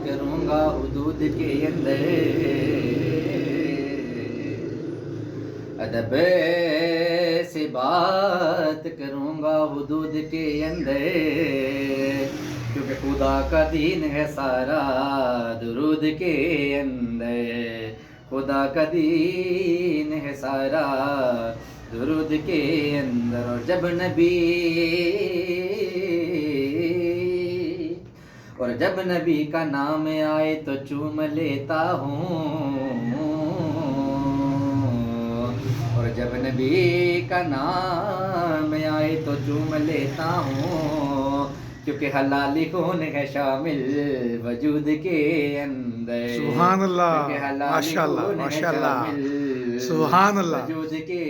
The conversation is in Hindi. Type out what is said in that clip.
करूँगा हुदूद के अंदर, अदब से बात करूँगा हुदूद के अंदर, क्योंकि खुदा का दीन है सारा दुरूद के अंदर, खुदा का दीन है सारा दुरूद के अंदर। और जब नबी का नाम आए तो चूम लेता हूँ, और जब नबी का नाम आए तो चूम लेता हूँ, क्योंकि हलाली खून है शामिल वजूद के अंदर। सुभान अल्लाह, क्योंकि हलाली माशाअल्लाह, खून है माशाअल्लाह, शामिल सुभान अल्लाह। वजूद के